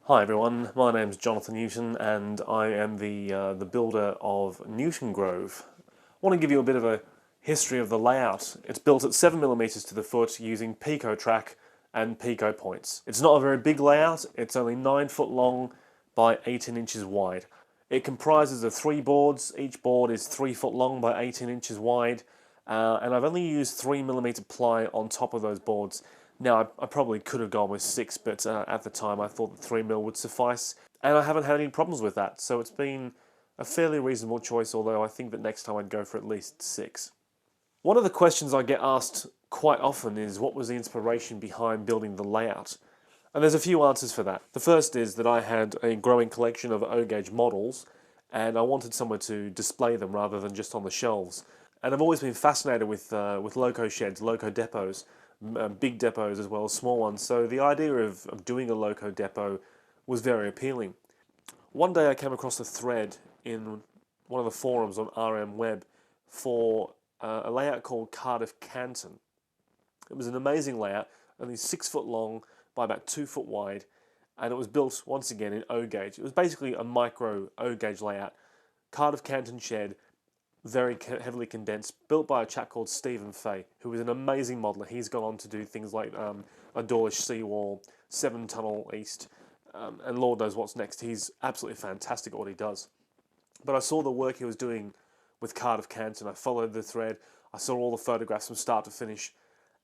Hi everyone, my name's Jonathan Newton and I am the builder of Newton Grove. I want to give you a bit of a history of the layout. It's built at 7mm to the foot using Pico track and Pico points. It's not a very big layout, it's only 9 foot long by 18 inches wide. It comprises of 3 boards, each board is 3 foot long by 18 inches wide, and I've only used 3mm ply on top of those boards. Now, I probably could have gone with 6, but at the time I thought that 3mm would suffice, and I haven't had any problems with that, so it's been a fairly reasonable choice, although I think that next time I'd go for at least 6. One of the questions I get asked quite often is what was the inspiration behind building the layout? And there's a few answers for that. The first is that I had a growing collection of O-gauge models, and I wanted somewhere to display them rather than just on the shelves. And I've always been fascinated with loco sheds, loco depots, big depots as well as small ones. So the idea of doing a loco depot was very appealing. One day I came across a thread in one of the forums on RM Web for a layout called Cardiff Canton. It was an amazing layout, only 6 foot long by about 2 foot wide, and it was built once again in O-gauge. It was basically a micro O-gauge layout. Cardiff Canton shed, very heavily condensed, built by a chap called Stephen Fay, who is an amazing modeller. He's gone on to do things like a Dawlish seawall, 7 Tunnel East, and Lord knows what's next. He's absolutely fantastic at what he does. But I saw the work he was doing with Cardiff Canton. I followed the thread. I saw all the photographs from start to finish,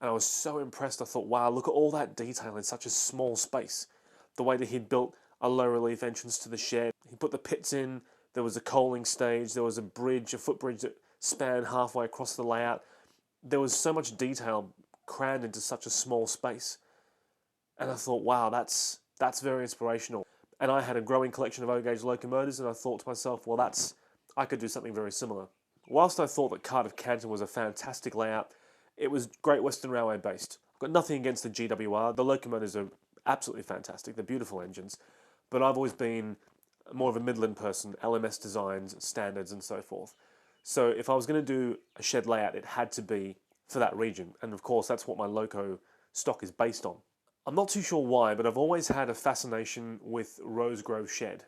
and I was so impressed. I thought, wow, look at all that detail in such a small space. The way that he'd built a low relief entrance to the shed. He put the pits in. There was a coaling stage, there was a bridge, a footbridge that spanned halfway across the layout. There was so much detail crammed into such a small space. And I thought, wow, that's very inspirational. And I had a growing collection of O-gauge locomotives, and I thought to myself, well, I could do something very similar. Whilst I thought that Cardiff Canton was a fantastic layout, it was Great Western Railway based. I've got nothing against the GWR. The locomotives are absolutely fantastic. They're beautiful engines. But I've always been more of a Midland person, LMS designs, standards, and so forth. So if I was going to do a shed layout, it had to be for that region. And of course, that's what my loco stock is based on. I'm not too sure why, but I've always had a fascination with Rosegrove Shed.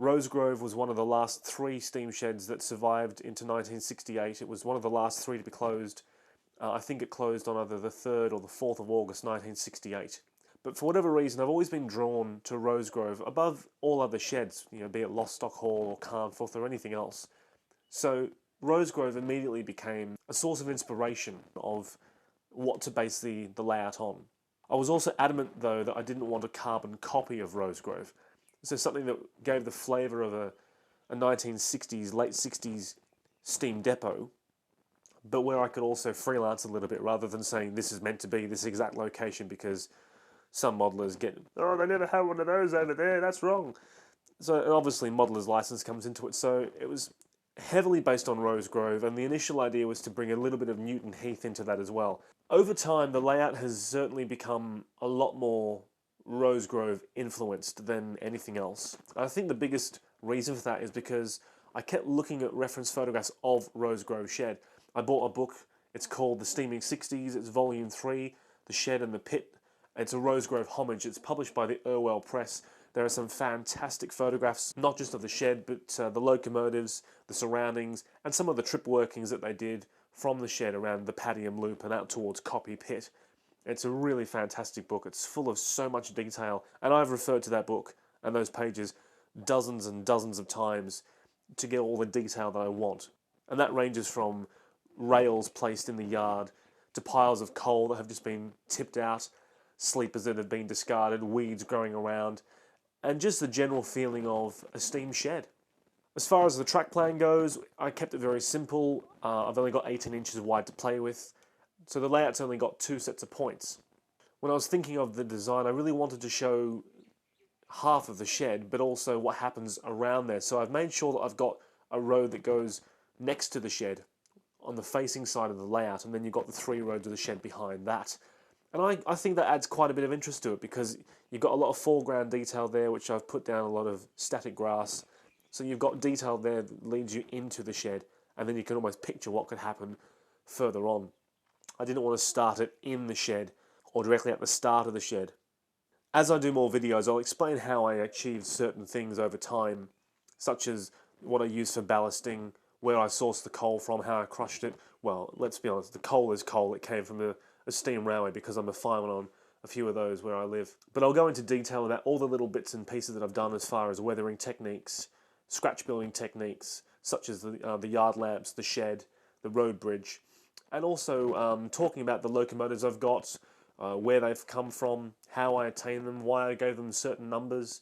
Rosegrove was one of the last 3 steam sheds that survived into 1968. It was one of the last 3 to be closed. I think it closed on either the 3rd or the 4th of August 1968. But for whatever reason, I've always been drawn to Rosegrove above all other sheds, be it Lostock Hall or Carnforth or anything else. So Rosegrove immediately became a source of inspiration of what to base the layout on. I was also adamant, though, that I didn't want a carbon copy of Rosegrove. So something that gave the flavour of a 1960s, late 60s steam depot, but where I could also freelance a little bit rather than saying this is meant to be this exact location because some modelers get, oh, they never had one of those over there, that's wrong. So obviously modeler's license comes into it, so it was heavily based on Rosegrove, and the initial idea was to bring a little bit of Newton Heath into that as well. Over time, the layout has certainly become a lot more Rosegrove influenced than anything else. I think the biggest reason for that is because I kept looking at reference photographs of Rosegrove Shed. I bought a book, it's called The Steaming 60s, it's volume 3, The Shed and the Pit. It's a Rosegrove homage. It's published by the Irwell Press. There are some fantastic photographs, not just of the shed, but the locomotives, the surroundings, and some of the trip workings that they did from the shed around the Padiham Loop and out towards Copy Pit. It's a really fantastic book. It's full of so much detail, and I've referred to that book and those pages dozens and dozens of times to get all the detail that I want. And that ranges from rails placed in the yard to piles of coal that have just been tipped out, sleepers that have been discarded, weeds growing around, and just the general feeling of a steam shed. As far as the track plan goes, I kept it very simple. I've only got 18 inches wide to play with, so the layout's only got 2 sets of points. When I was thinking of the design, I really wanted to show half of the shed, but also what happens around there. So I've made sure that I've got a road that goes next to the shed on the facing side of the layout, and then you've got the 3 roads of the shed behind that. And I think that adds quite a bit of interest to it because you've got a lot of foreground detail there, which I've put down a lot of static grass. So you've got detail there that leads you into the shed, and then you can almost picture what could happen further on. I didn't want to start it in the shed or directly at the start of the shed. As I do more videos, I'll explain how I achieved certain things over time, such as what I use for ballasting, where I sourced the coal from, how I crushed it. Well, let's be honest, the coal is coal. It came from a steam railway because I'm a fireman on a few of those where I live. But I'll go into detail about all the little bits and pieces that I've done as far as weathering techniques, scratch building techniques, such as the yard lamps, the shed, the road bridge, and also talking about the locomotives I've got, where they've come from, how I attained them, why I gave them certain numbers,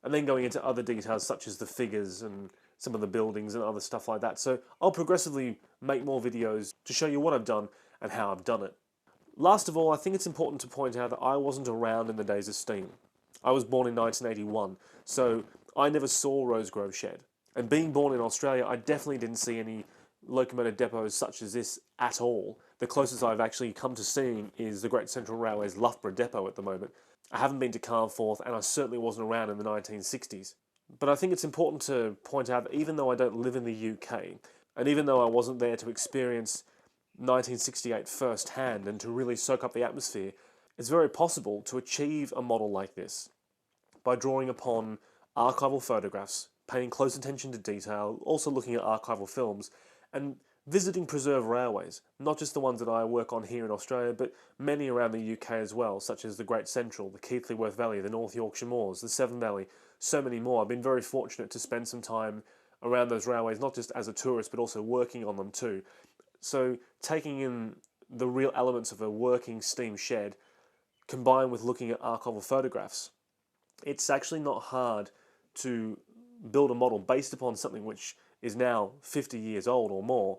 and then going into other details such as the figures and some of the buildings and other stuff like that. So I'll progressively make more videos to show you what I've done and how I've done it. Last of all, I think it's important to point out that I wasn't around in the days of steam. I was born in 1981, so I never saw Rosegrove Shed. And being born in Australia, I definitely didn't see any locomotive depots such as this at all. The closest I've actually come to seeing is the Great Central Railway's Loughborough depot at the moment. I haven't been to Carnforth, and I certainly wasn't around in the 1960s. But I think it's important to point out that even though I don't live in the UK, and even though I wasn't there to experience 1968 firsthand and to really soak up the atmosphere, it's very possible to achieve a model like this by drawing upon archival photographs, paying close attention to detail, also looking at archival films, and visiting preserved railways, not just the ones that I work on here in Australia, but many around the UK as well, such as the Great Central, the Keighley-Worth Valley, the North Yorkshire Moors, the Severn Valley, so many more. I've been very fortunate to spend some time around those railways, not just as a tourist, but also working on them too. So taking in the real elements of a working steam shed, combined with looking at archival photographs, it's actually not hard to build a model based upon something which is now 50 years old or more.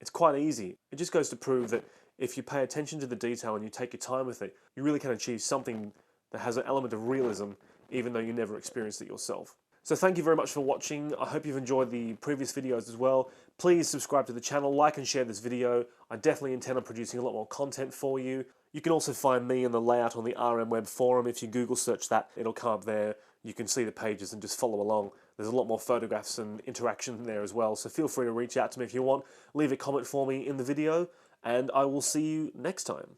It's quite easy. It just goes to prove that if you pay attention to the detail and you take your time with it, you really can achieve something that has an element of realism, even though you never experienced it yourself. So thank you very much for watching. I hope you've enjoyed the previous videos as well. Please subscribe to the channel, like and share this video. I definitely intend on producing a lot more content for you. You can also find me and the layout on the RM Web forum. If you Google search that, it'll come up there. You can see the pages and just follow along. There's a lot more photographs and interaction there as well, so feel free to reach out to me if you want. Leave a comment for me in the video, and I will see you next time.